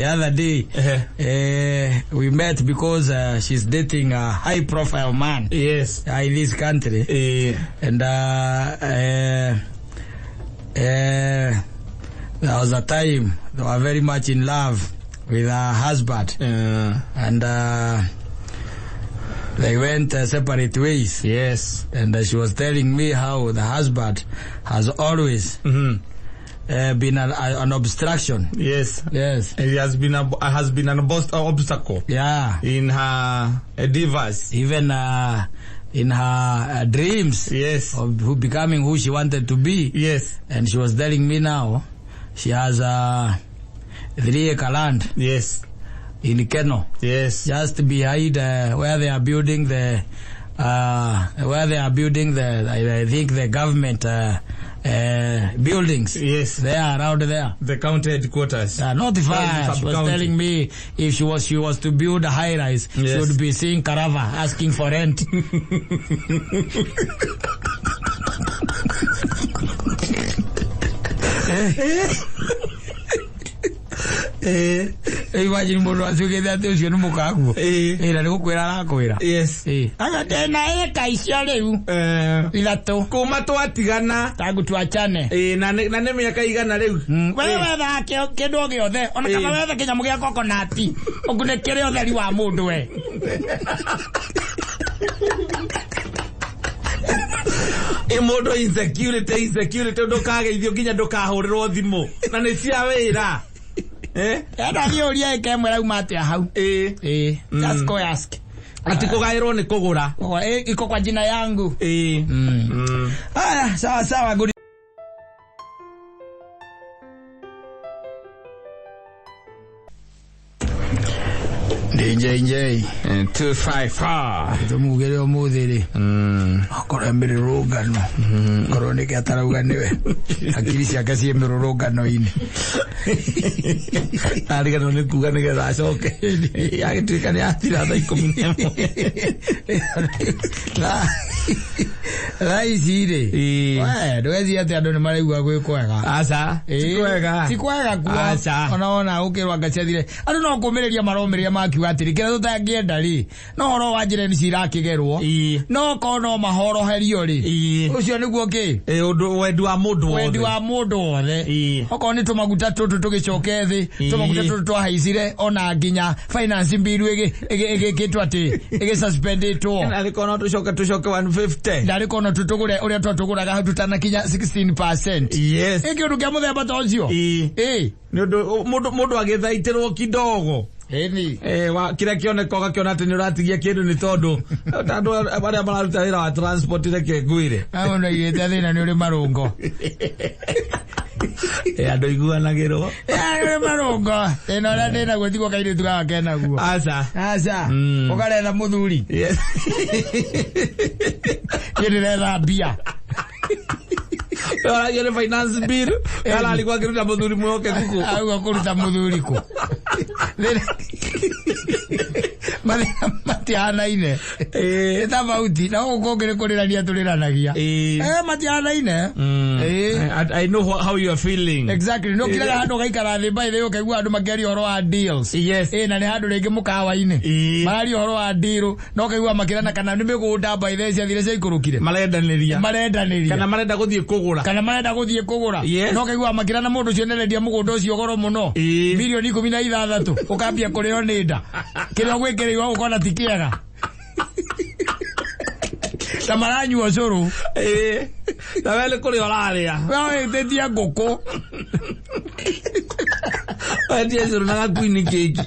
other day, we met because she's dating a high-profile man. Yes. In this country. And there was a time they were very much in love with her husband. And they went separate ways. Yes. And she was telling me how the husband has always been an obstruction. Yes. It has been an obstacle. Yeah. In her endeavors. Even in her dreams. Yes. Of becoming who she wanted to be. Yes. And she was telling me now she has 3-acre land. Yes. In Keno. Yes. Just behind where they are building the I think the government buildings. Yes. They are around there. The county headquarters. Not far. She was telling me if she was to build a high rise, yes, she would be seeing Carava asking for rent. Imagine mundu acugite ati ucio ni mukaguo. Ira ni gukwira arakwira. Yes. Anga tena eka icio riu. Ilatu. Kuma twatigana. Tangu tuachane. Na ne miaka igana riu. Wewe tha kindu o giothe. Ona kama wewe kinyamu gia coconut. Ugunekere utheri wa mundu we. Imodo insecurity ndukageithio nginya ndukahurirwo thimu. Na ni cia wira. Enda giuria ikemwe rauma atia hau. Just go ask. Ati kugairwo ni kugura. Iko kwa jina yangu. Haya, sawa good. DJ 254 tumugere omuthiri akora mirurungano korone ke atarauga niwe akiri ciake cie mirurungano ini arigano ni kuga ni getha acoke agituika ni atira thaa 10 raicire ndwezi ati andu ni maraigua gwi kwega aca ti kwega kuo ona ukirwa ngaciathire andu no kumiriria maromiria makiuga atiri kira tutangienda ri no horo wa njire ni cirakigerwo no ko no mahoroherio ri ucio niguo ki undu wendi wa mundu wothe oko ni tumaguta tutu tugicoke thi tumaguta tutu twahaicire ona nginya finance bill igikitwa ati igisuspenditwo ariko no tucoke 150 ndariko no tutugure uria twatuguraga hau tutana kinya 16%. Yes. Kindu kia muthemba tocio ni undu mundu agithaitirwo kidogo wa kira kioneka gakiona ati ni uratigia kindu ni tondu andu aria mararuta wira wa transport reke ngwire ndo igete thina ni uri marungo Ando iguanagirwo. Marongo. Eno na ndena gwetiko kaire tuga kena guo. Asa. Okare na muthuri. Yes. Yere na bia. Yere finance bill. Kala alikuwa akiruta muthuri mwoke kuku. Au akuruta muthuri ku. Matiana ine. Eta bauti na ukogere kuriraria turiranagia. Matiana ine. I know how you are feeling. Exactly. No kila handu gaikara thi by the way kaigua andu makeri horo wa deals. Yes. Na ni handu ringi mukawa-ine. Mari horo wa deal no kaigua makirana kana ni migunda by the cia thire cia ikurukire. Marendaniria. Kana marenda guthie kugura. No kaigua makirana mundu cio nerendia mugunda ucio goro muno. Milioni 16 ukambia kureo nida. Kile gwikiriwa ukona tikiaga. Tamaranyu osoro. Na wele kuri olaria. Wewe tetia ngoko. Ati osoro na kwini keki.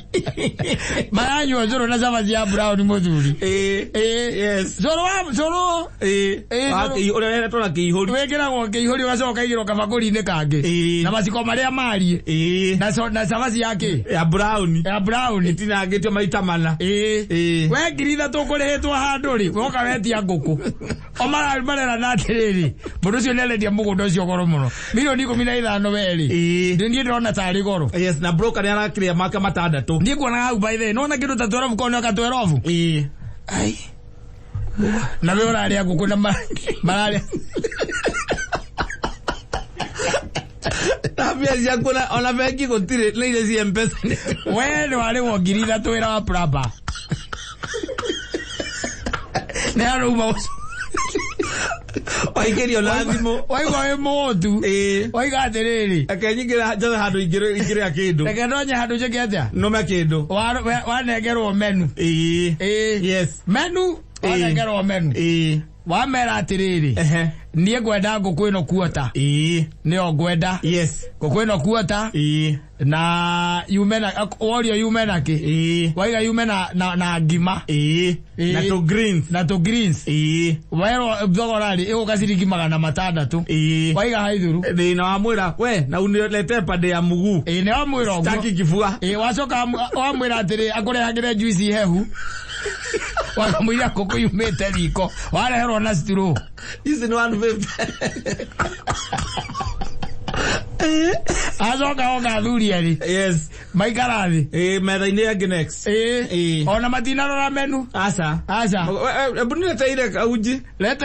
Maranyu osoro na savazi ya brown muthuri. Yes. Soro. Ore tona kihori. Wekera ngo kihori wacoka igiro kabaguri-ine kange. Na maciko maria mari. Na savazi yake. Ya brown. Itina ngitio maita mana. We ngiri tukurehetwo handu ri. Woka wetia ngoko. Omara marera na atiriri. Mundu cio nerendia mugunda ucio goro muno. Milioni 15 weri. Ndie ndona tari goro. Yes, na broker ni arakiria maka matandatu. Ndie kuona hau by the no na kindu ta 12 kono ka 12. Ai. Na wewe unalia ngoko na malaria. Tabia cia kuna ona bengi gutire na ile cia mpesa. Wewe wale wo ngiri 3 wera wa praba. Ne aruma. Oigerio lazimo. Oigo emotu. Oiga atiriri. Akenyigira jothe handu igire akindu. Rekendonya handu njeke atia. No makindu. Wanegerwo menu. Yes. Menu. Wanegerwo menu. Wamera atiriri. Nie gwenda ngũkũ ĩno kuota. Nĩyo ngwenda. Yes. Ngũkũ ĩno kuota. Na yumena orio yumena ki. Waiga yumena na ngima. Na to greens. Waero thogorari ĩgũkaciriki 600. Waiga haithuru. Thĩna wa mwĩra we na unilete pande ya mugu. Nĩ wa mwĩra ũguo. Taki kifua. Wacoka wa mwĩra atĩrĩ akũrehagĩre juice hehu. Wakamwĩra ngũkũ yumĩte riko. Wareherwo na straw. Hizi ni 150. Azoka oga thuri ari. Yes. Maikarathi. Metha-ini ya next. Ona matinarora menu. Asa. Ebuni leta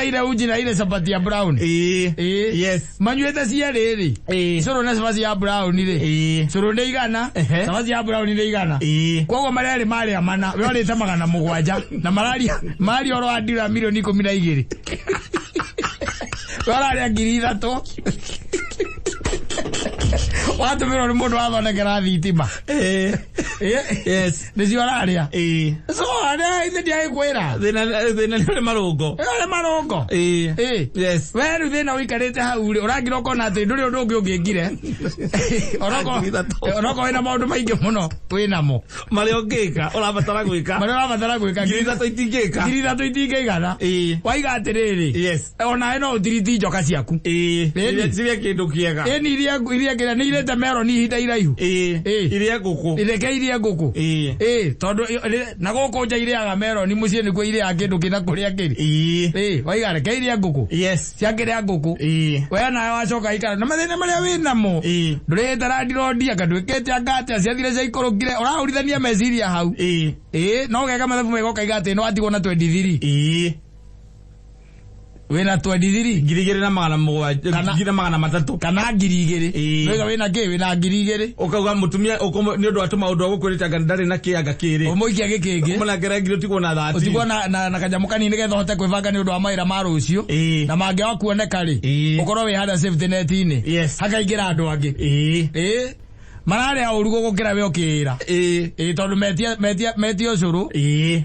ile uji na ile sabati ya brown. Yes. Manyuete cia riri. Soro na sabati ya brown ri. Soro nĩ igana. Sabati ya brown nĩ igana. Koguo mareri mari amana. We orite 700 na mari oro andira milioni 12. Wala ngiri 3. Watu mero ni mundu wathondekera thitima. Yes. Nĩcio araria. So ara ithe dia ikwira. Thina ni marungo. Ni marungo. Yes. Weru thina wikarite hau ri urangira ukona ati nduri undu ungi ungingire. Oroko wina maundu maingi muno winamo. Mari ungika urabatara gwika. Ngiri 3 itingigana. Waiga atiriri. Yes. Ona ino utiriti njoka ciaku. Ciria kindu kiega. Ni iria kira ni irete mero ni hita iraihu. Iria ngũkũ. Ireke iria ngũkũ. Tondu na gũkũ nja iriaga mero ni mucie nikuo iria kindu kina kuria kiri. Waiga reke iria ngũkũ. Yes. Ciakiria ngũkũ. We na wacoka ikara na mathina maria winamo. Ndurite randirodia kadwikete angate ciathire cia ikorokire urahurithania meciria hau. No geka mathabu megoka igate no atigwo na 23. Wena 23 ngirigere na 700 kana ngirigere wega wena ke wena ngirigere ukauga mutumia ni undu atuma undu gukwirita ngandari na kiaga kiri umuikia gikingi umunagera ngiro tigwo na 30 utigwo na kanyamu kanini getha hote kwibanga ni undu wa maira ma rucio na mangi wa kuoneka ri ukorwo wi hada safety net ini hakaingira andu angi marare urugo gukira we okira tondu metia ucuru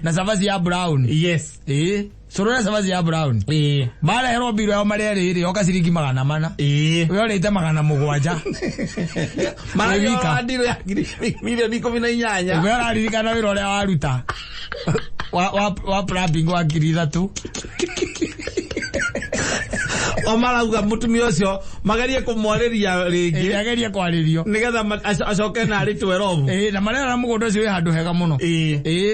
na savazi ya brown. Yes. Soro na savazi ya brown. Mara hero biro ya mare riri okaciriki 400. We orite 700. Mara yo andiro ya milioni 18. We oraririkana wira uria waruta. Wa plumbing wa ngiri 3. Omarauga mutumia ucio magarie kumwariria ringi agarie kwaririo nigetha acoke na ari 12 na marera mugunda ucio wi handu hega muno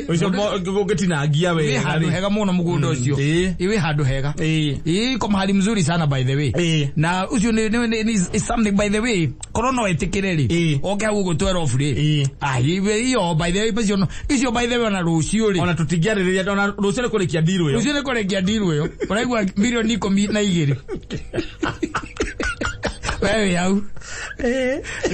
ucio gugitinangia we handu hega muno mugunda ucio wi handu hega iko mahali mzuri sana by the way na ucio is something by the way corona wetikireri oke hugo 12 ri iyo by the way icio by the way na rucio ri ona tutingiaririria ona rucio ni kurikia diru yo rucio ni kurikia diru yo uraigwa milioni 12 wewe yau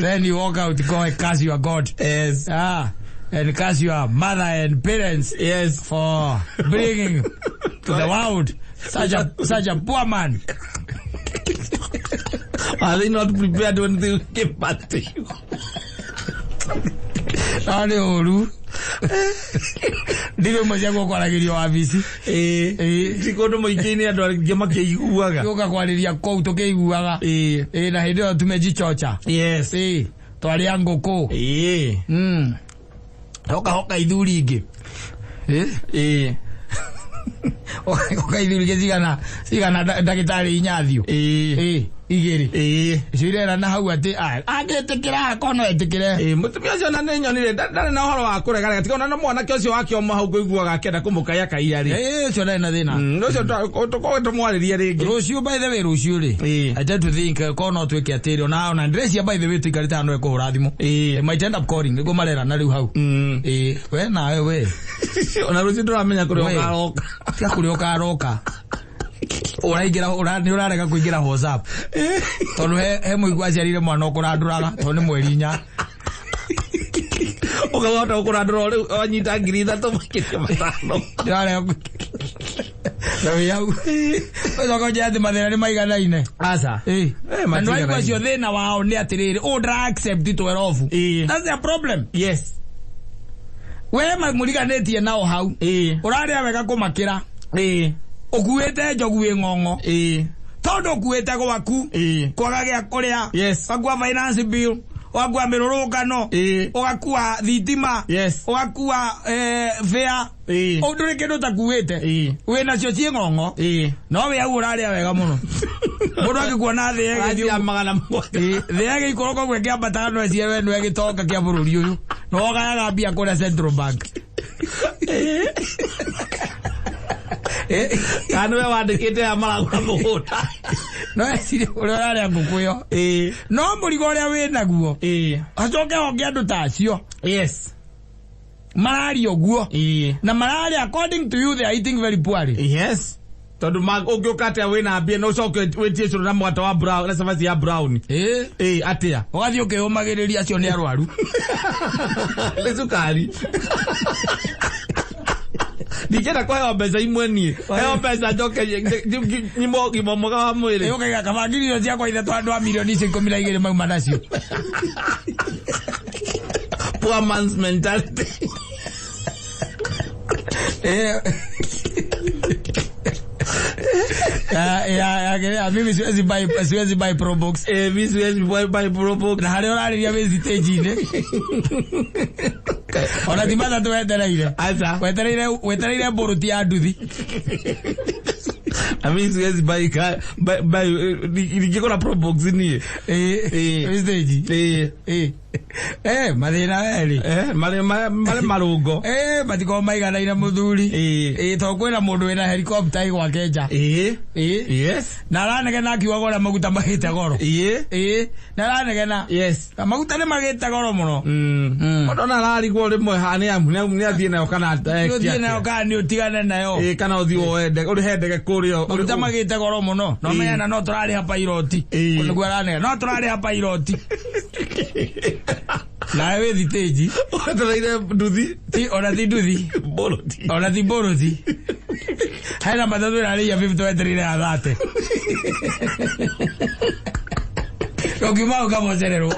then you walk out, go and curse your God. Yes. And curse your mother and parents. Yes. For bringing to the world such a poor man. Are they not prepared when they give back to you? Nani oru ndiro majago kwaragirio wabisi tikondo moikini andu angi makiiguaga yoka kwariria kou tukiiguaga na hindo tumejichocha yes twari angoko hoka ithuri ingi hoka ithuri ingi sigana ndagitari inyathio igiri cirera na hau ati agetikira kono etikire mutumia cio na nyonire ndare na horo wa kurega gatika ona mwana kio cio wakio mo hau kuiguaga akenda kumukaya kaia ri cio na thina ucio tuko tumwaririe ringi rucio by the way rucio ri I tend to think kono twike atiri ona ndrecia by the way tuikarite hano ekuhura thimu might end up calling niguo marera na riu hau we nawe we ona rucio turamenya kurio karoka tia kurio karoka uraingira urarega kuingira WhatsApp tondu he muigwa aciarire mwana ukuranduraga tondu ni mweri 4 ukawota ukurandura riu wanyita 3,000 makiri matano ndarega nawe yau ozo jathi mathina ni maiganaine asa mandu aigwa cio thina wao ni atiriri ndra accept 12 that's the problem yes we muriganitie nao hau uraria wega kumakira okuete jogu ng'ong'o todo kuete gwaku kwaga gya kuria wagwa finance bill wagwa mirurukano ogakua thitima ogakua fare odure kendo takuete we nacio cie ng'ong'o no we au uraria wega muno mundu akikuona thege ya magana thege ikoroko gwe kya batano cie we no gitoka kya bururi uyu no gaga bia kuria Central Bank kanu we wandikite amara muhuta no esire urare ngukuyo no murigo ria we naguo acoke onge andu tacio marari oguo na marari according to you they are eating very poorly tondu ungukate we na mbia no coke wetie curu na mwata wa brown na savasi ya brown atia ugathi ukiyumagiriria acio ni arwaru lecukari Nikenda kwa hiyo pesa imweni. Hiyo pesa joke nyimo gimomoga wa mwili. Yo kaya kabagiri yo cia kwa ile twa milioni 12 mauma nacio. Poor man's mentality. Mimi siwezi buy Pro Box. Mimi siwezi buy Pro Box. Na hali orari ya wezi stage ona timada twetereire asa wetereire boruti ya nduthi Mimi siwezi buy nikikona Pro Box ni stage mathina weri male marungo matiko maiganaine muthuri to kwina mundu wina helicopter igwa Kenya na aranegena akiuga ora maguta magite goro na aranegena maguta ni magite goro muno ona ararigwo rimwe hani ni athie nayo kana uthie nayo kana ni utigane nayo kana uthie wende uri hendege kurio maguta magite goro muno no mena no turari ha piloti kuniguo aranegena no turari ha piloti na we thiteji otaire nduthi ona thi nduthi boroti ona thi boroti haina matatu na ria 50 weterire athate okimao kama zerero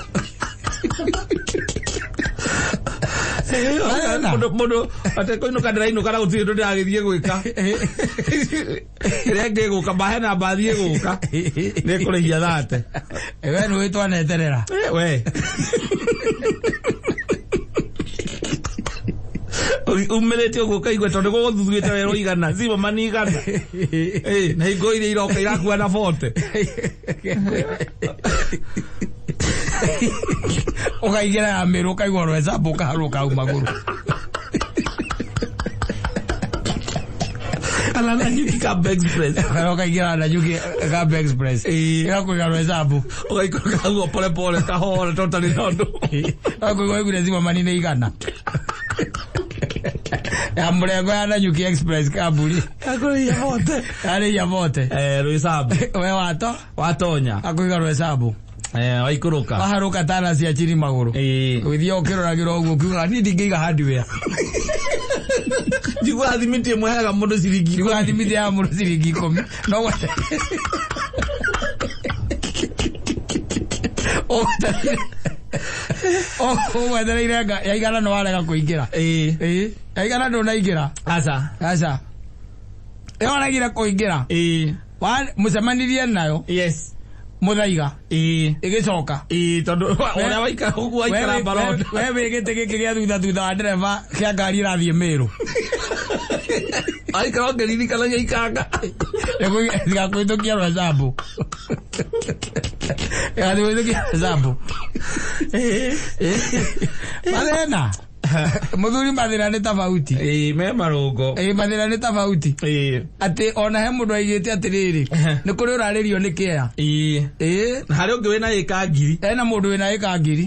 Muno ate ko ino kadra ino kara uti ndo agithie gwika rege guka bahena bathie guka ne kurehia thate we no witwa neterera we umelete ugo kaigwe tondu go thuthuite wero igana simo manigana na higo ile iroka irakuwa na forte ukaigera amero kaigwa rweza boka haruka umaguru ala na nyuki Kaba Express ukaigera na nyuki Kaba Express irakuwa rweza bu ukaikora kago pole pole kahora totally nondo akaigwa igure simo manine igana Ambrego ana Nyuki Express kaburi. Akore ya vote. Ale ya vote. Ruisabu. We wato? Watonya. Akuiga ruisabu. Waikuruka. Waharuka tana cia chiri maguru. Withio kiroragiro uguo kiuga ni ndingiga hardware. Jigwa athimiti mwehaga mundu ciringi. Jigwa athimiti ya mundu ciringi 10. No wate. Wethere irenga yaigana no warega kuingira yaigana ndo naingira aca yonagira kuingira mucemanirie nayo muthaiga igicoka tondu uria waikara uguo waikara baroda we wigite giki gia thutha wa ndereva kia ngari irathie Meru aikara ngeririkana gĩikanga igakwĩtũkia rwezambu igakwĩtũkia rwezambu mathĩna muthuri mathĩna nĩ tofauti me marũngo mathĩna nĩ tofauti atĩ ona he mũndũ aigĩte atĩrĩrĩ nĩ kũrĩ ũrarĩrio nĩ kĩea na harĩ ũngĩ wĩna ĩka ngiri hena mũndũ wĩna ĩka ngiri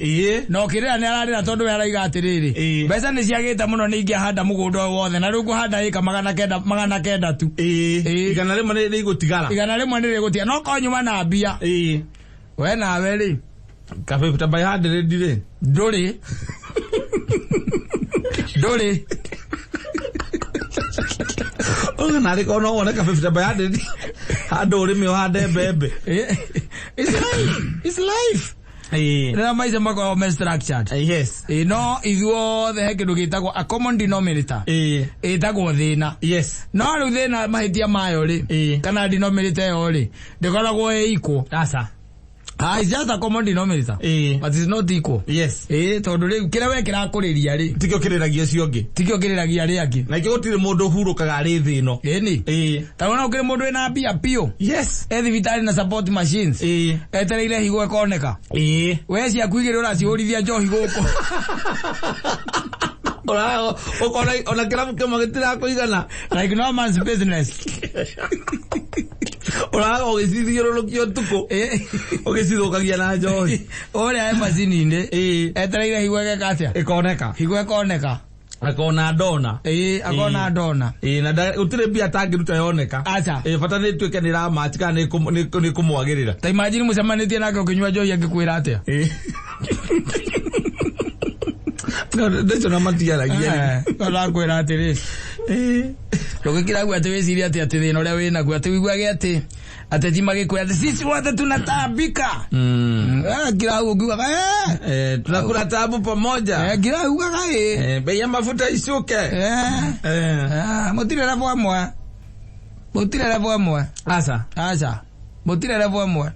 na ũkĩrĩra nĩ ararĩra tondũ we araiga atĩrĩrĩ mbeca nĩ ciagĩte mũno nĩ ingĩahanda mũgũnda ũyũ wothe na rĩu ngũhanda ĩka 900 tu igana rĩmwe nĩ igũtigara nĩ rĩgũtigara no konyuma na mbia we nawe rĩ kabe tabai handire dire ndũrĩ Oga nari kono wona ka 50 bayade hando urimi hande bebe it's life na maisha mako structured yes no ithuo the kindu gitagwo a common denominator itagwo thina yes no riu thina mahitia mayo ri kana denominator yo ri ndikoragwo equal asa it's just a common denominator but it's not equal yes tondu riu kira we kirakuriria ri tikio kiriragia cio ngi ri angi na gutire mundu hurukaga ari thi no ni taona ukire mundu ena mbia pio yes thibitari na support machines etereire higo ekoneka we cia kuigire uracihurithia njohi guku ona kiramu kema gitira kuigana like no man's business ugicithiũrũrũkia ũtukũ ugicithukagia na njohi ũrĩa macini-inĩ etereire higo egeka atĩa ĩkoneka akona ndona akona ndona na utire mbia tangĩruta yoneka acha bata nĩ tuĩke nĩ ramatch kana nĩ kũmwagĩrĩra ta imagine mũcemanĩtie nake ũkĩnyua njohi angĩkwĩra atĩa ndecho na matiaragia arakwĩra atĩrĩ ndũgĩkĩragu atĩ wĩciria atĩ thĩna ũrĩa wĩnaguo atĩ wiguage atĩ ti magĩkwĩra atĩ sisi wote tunataabika kiragu ukiugaga tunakula taabu pamoja kiraugaga bei ya mafuta ishuke mũtirĩ revo ĩmwe aca mũtirĩ revo ĩmwe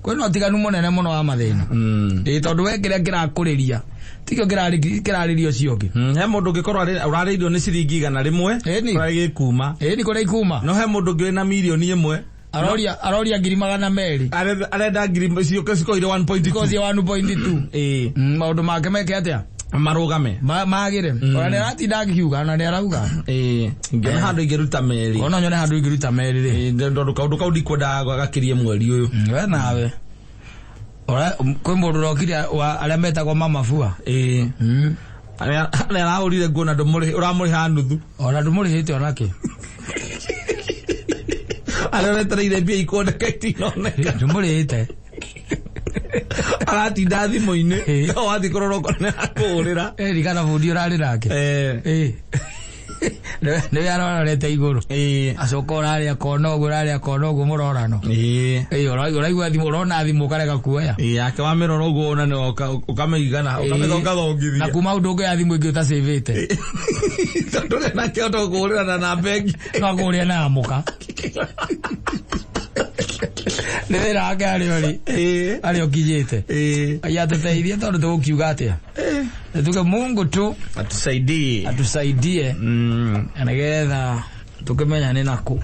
kwĩna ũtiganu mũnene mũno wa mathĩna tondũ we kĩrĩa kĩrakũrĩria tikio kĩrarĩrio cio ngĩ he mũndũ ũngĩkorwo ũrarĩirio nĩ ciringi 100 kũrĩa gĩkuma nĩ kũrĩa ikuma no he mũndũ ũngĩ wĩna mirioni 1 aroria ngiri 200 arenda ngiri ciũke cikoire 1.2 maũndũ make meke atĩa marugame magire ona nĩ ratinda akiuga na nĩ arauga ngena handũ ingĩruta merĩ ona nyone handũ ingĩruta merĩ rĩ ndondũ kaũndũ kau ndikwendaga gagakirie mweri ũyũ we nawe kwĩ mũndũ ũrokire arĩa metagwo mama bua arĩa arahũrire nguo na ũramũrĩha nuthu ona ndũmũrĩhĩte onake arĩa ũretereire mbia ikoneka itinoneka ndũmũrĩhĩte aratinda thimũ-inĩ no wathiĩ kũrora ũkona kũhũrĩra rikana bundi ũrarĩ nake nĩwe arorete igũrũ acoka ũrarĩa kona ũguo mũrorano ũraigua thimũ ũrona thimũ ũkarega kuoya yake wamĩrora ũguo ona ũkamĩigana ũkamĩthongithia na kuma ũndũ ũngĩ ya thimũ ĩngĩ ũtacĩvĩte tondũ nakĩhota kũhũrĩra na namba ĩngĩ no kũhũrĩa na amũka Nera gari oli. Ali okijete. Ayate taidia tondu tukiuga atia. Tuke Mungu tu atusaidie. Anagetha tukimenya ni naku.